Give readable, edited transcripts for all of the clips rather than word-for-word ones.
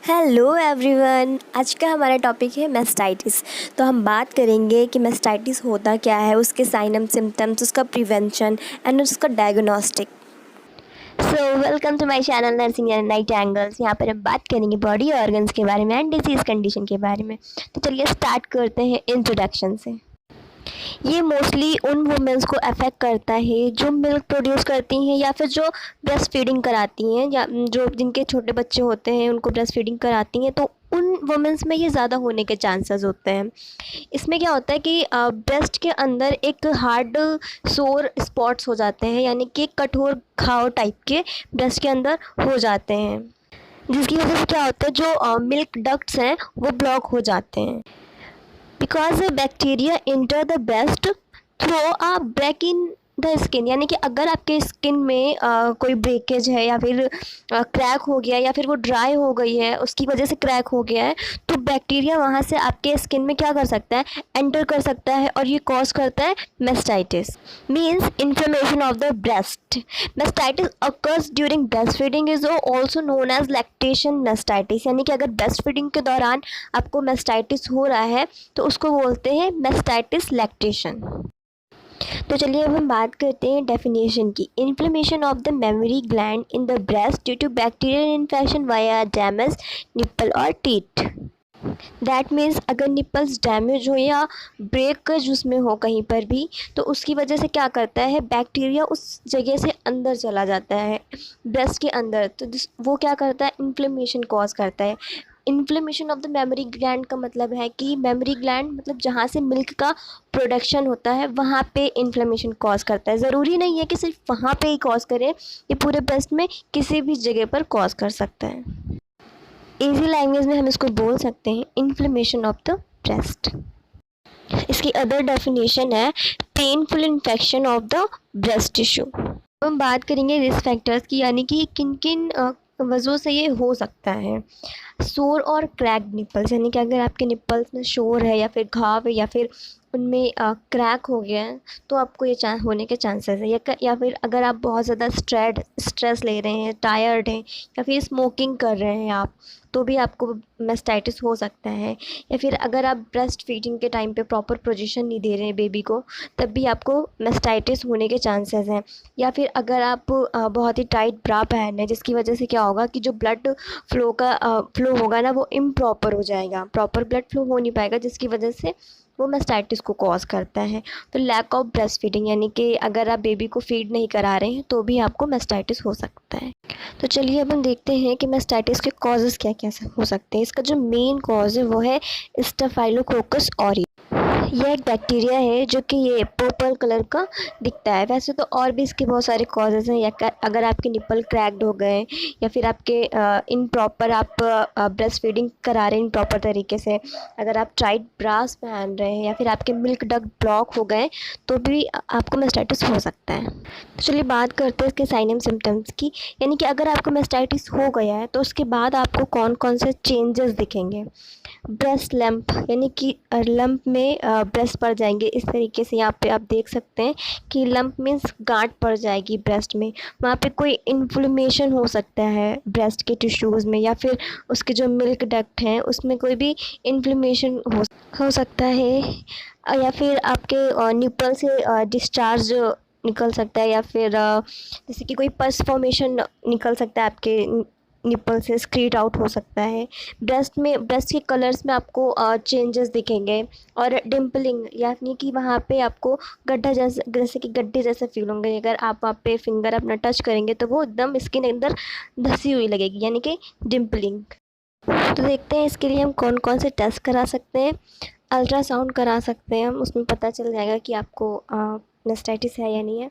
Hello everyone, आज का हमारा टॉपिक है मेस्टाइटिस। तो हम बात करेंगे कि मेस्टाइटिस होता क्या है, उसके साइन एंड सिम्टम्स, उसका प्रिवेंशन एंड उसका diagnostic. So welcome to my channel nursing and night angels. यहाँ पर हम बात करेंगे बॉडी ऑर्गन्स के बारे में एंड डिजीज़ कंडीशन के बारे में। तो चलिए स्टार्ट करते हैं इंट्रोडक्शन से। ये मोस्टली उन वुमेंस को अफेक्ट करता है जो मिल्क प्रोड्यूस करती हैं या फिर जो ब्रेस्ट फीडिंग कराती हैं, या जो जिनके छोटे बच्चे होते हैं उनको ब्रेस्ट फीडिंग कराती हैं, तो उन वुमेंस में ये ज़्यादा होने के चांसेस होते हैं। इसमें क्या होता है कि ब्रेस्ट के अंदर एक हार्ड सोर स्पॉट्स हो जाते हैं, यानी कि कठोर घाव टाइप के ब्रेस्ट के अंदर हो जाते हैं, जिसकी वजह से क्या होता है जो मिल्क डक्ट्स हैं वो ब्लॉक हो जाते हैं। Because bacteria enter the breast through a break in the skin, यानी कि अगर आपके स्किन में कोई ब्रेकेज है या फिर क्रैक हो गया या फिर वो ड्राई हो गई है, उसकी वजह से क्रैक हो गया है, तो बैक्टीरिया वहाँ से आपके स्किन में क्या कर सकता है, एंटर कर सकता है, और ये कॉज करता है mastitis, means inflammation of the breast. Mastitis occurs during breast feeding is also known as lactation mastitis, यानी कि अगर ब्रेस्ट फीडिंग के दौरान आपको मेस्टाइटिस हो रहा है तो उसको बोलते हैं मेस्टाइटिस लैक्टेशन। तो चलिए अब हम बात करते हैं डेफिनेशन की। Inflammation of the mammary gland in the breast due to bacterial infection via damage nipple और टीथ। दैट मीन्स अगर निप्पल्स डैमेज हो या ब्रेक उसमें हो कहीं पर भी, तो उसकी वजह से क्या करता है, बैक्टीरिया उस जगह से अंदर चला जाता है ब्रेस्ट के अंदर, तो वो क्या करता है, इन्फ्लेमेशन कॉज करता है। Inflammation of the mammary gland का मतलब है कि मेमोरी ग्लैंड मतलब जहाँ से मिल्क का प्रोडक्शन होता है वहाँ पे इन्फ्लेमेशन कॉज करता है। ज़रूरी नहीं है कि सिर्फ वहाँ पे ही कॉज करे, ये पूरे ब्रेस्ट में किसी भी जगह पर कॉज कर सकता है। इजी लैंग्वेज में हम इसको बोल सकते हैं इन्फ्लेमेशन ऑफ द ब्रेस्ट। इसकी अदर डेफिनेशन है painful infection of the breast tissue. हम बात करेंगे रिस्क फैक्टर्स की, यानी कि किन किन वजहों से ये हो सकता है। सोर और क्रैक्ड निप्पल्स, यानी कि अगर आपके निप्पल्स में शोर है या फिर घाव है या फिर उनमें क्रैक हो गया है, तो आपको ये होने के चांसेस है। या फिर अगर आप बहुत ज़्यादा स्ट्रेस ले रहे हैं, टायर्ड हैं, या फिर स्मोकिंग कर रहे हैं आप, तो भी आपको मेस्टाइटिस हो सकता है। या फिर अगर आप ब्रेस्ट फीडिंग के टाइम पे प्रॉपर पोजीशन नहीं दे रहे हैं बेबी को, तब भी आपको मेस्टाइटिस होने के चांसेस हैं। या फिर अगर आप बहुत ही टाइट ब्रा पहन रहे हैं, जिसकी वजह से क्या होगा कि जो ब्लड फ्लो होगा ना, वो इम्प्रॉपर हो जाएगा, प्रॉपर ब्लड फ्लो हो नहीं पाएगा, जिसकी वजह से वो मेस्टाइटिस को कॉज करता है। तो लैक ऑफ ब्रेस्ट फीडिंग, यानी कि अगर आप बेबी को फीड नहीं करा रहे हैं तो भी आपको मेस्टाइटिस हो सकता है। तो चलिए अब हम देखते हैं कि मेस्टाइटिस के कॉजेज़ क्या क्या हो सकते हैं। इसका जो मेन कॉज है वो है स्टेफाइलोकोकस ऑरियस। यह एक बैक्टीरिया है जो कि ये पर्पल कलर का दिखता है। वैसे तो और भी इसके बहुत सारे कॉजेज़ हैं, या अगर आपके निप्पल क्रैक्ड हो गए या फिर आपके इनप्रॉपर आप ब्रेस्ट फीडिंग करा रहे हैं इनप्रॉपर तरीके से, अगर आप टाइट ब्रास पहन रहे हैं, या फिर आपके मिल्क डक्ट ब्लॉक हो गए, तो भी आपको मेस्टाइटिस हो सकता है। तो चलिए बात करते हैं इसके साइन एंड सिम्टम्स की, यानी कि अगर आपको मेस्टाइटिस हो गया है तो उसके बाद आपको कौन कौन से चेंजेस दिखेंगे। ब्रेस्ट लैम्प, यानी कि लंप में ब्रेस्ट पड़ जाएंगे। इस तरीके से यहाँ पे आप देख सकते हैं कि लंप मीन्स गांठ पड़ जाएगी ब्रेस्ट में, वहाँ पे कोई इन्फ्लेमेशन हो सकता है ब्रेस्ट के टिश्यूज़ में, या फिर उसके जो मिल्क डक्ट हैं उसमें कोई भी इन्फ्लेमेशन हो सकता है, या फिर आपके निपल से डिस्चार्ज निकल सकता है, या फिर जैसे कि कोई पस फॉर्मेशन निकल सकता है आपके निप्पल से, स्क्रीट आउट हो सकता है। ब्रेस्ट के कलर्स में आपको चेंजेस दिखेंगे, और डिम्पलिंग, यानी कि वहाँ पे आपको गड्ढा जैसे कि गड्ढे जैसे फील होंगे। अगर आप वहाँ पे फिंगर अपना टच करेंगे तो वो एकदम स्किन अंदर धसी हुई लगेगी, यानी कि डिम्पलिंग। तो देखते हैं इसके लिए हम कौन कौन से टेस्ट करा सकते हैं। अल्ट्रासाउंड करा सकते हैं हम, उसमें पता चल जाएगा कि आपको मेस्टाइटिस है या नहीं है।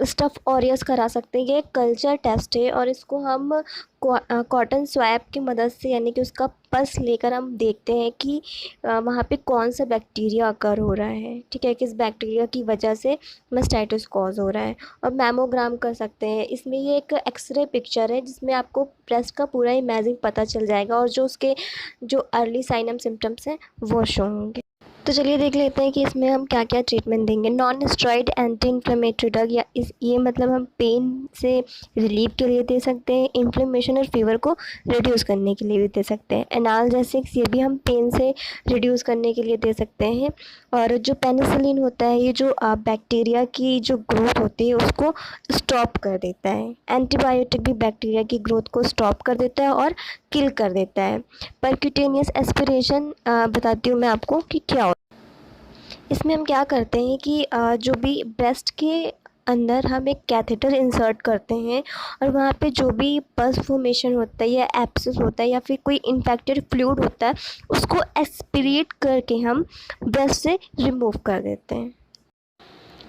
स्टफ़ ऑरियस करा सकते हैं, ये एक कल्चर टेस्ट है, और इसको हम कॉटन स्वैब की मदद से, यानी कि उसका पस लेकर हम देखते हैं कि वहाँ पे कौन सा बैक्टीरिया अकर हो रहा है, ठीक है, किस बैक्टीरिया की वजह से मेस्टाइटिस कॉज हो रहा है। और मैमोग्राम कर सकते हैं, इसमें ये एक एक्सरे पिक्चर है जिसमें आपको ब्रेस्ट का पूरा इमेजिंग पता चल जाएगा, और जो उसके जो अर्ली साइन एंड सिम्टम्स हैं वो शो होंगे। तो चलिए देख लेते हैं कि इसमें हम क्या क्या ट्रीटमेंट देंगे। Non steroid anti inflammatory drug, या ये मतलब हम पेन से रिलीफ के लिए दे सकते हैं, इन्फ्लेमेशन और फीवर को रिड्यूस करने के लिए भी दे सकते हैं। एनाल्जेसिक्स, ये भी हम पेन से रिड्यूस करने के लिए दे सकते हैं। और जो पेनिसिलिन होता है, ये जो बैक्टीरिया की जो ग्रोथ होती है उसको स्टॉप कर देता है। एंटीबायोटिक भी बैक्टीरिया की ग्रोथ को स्टॉप कर देता है और किल कर देता है। परक्यूटेनियस एस्पिरेशन बताती हूँ मैं आपको कि क्या। इसमें हम क्या करते हैं कि जो भी ब्रेस्ट के अंदर हम एक कैथेटर इंसर्ट करते हैं, और वहाँ पे जो भी पस फॉर्मेशन होता है या एब्सेस होता है या फिर कोई इन्फेक्टेड फ्लूइड होता है, उसको एस्पिरेट करके हम ब्रेस्ट से रिमूव कर देते हैं।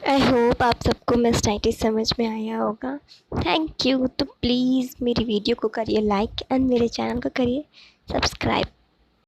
आई होप आप सबको मैस्टाइटिस समझ में आया होगा। Thank you. तो प्लीज़ मेरी वीडियो को करिए लाइक एंड मेरे चैनल को करिए सब्सक्राइब।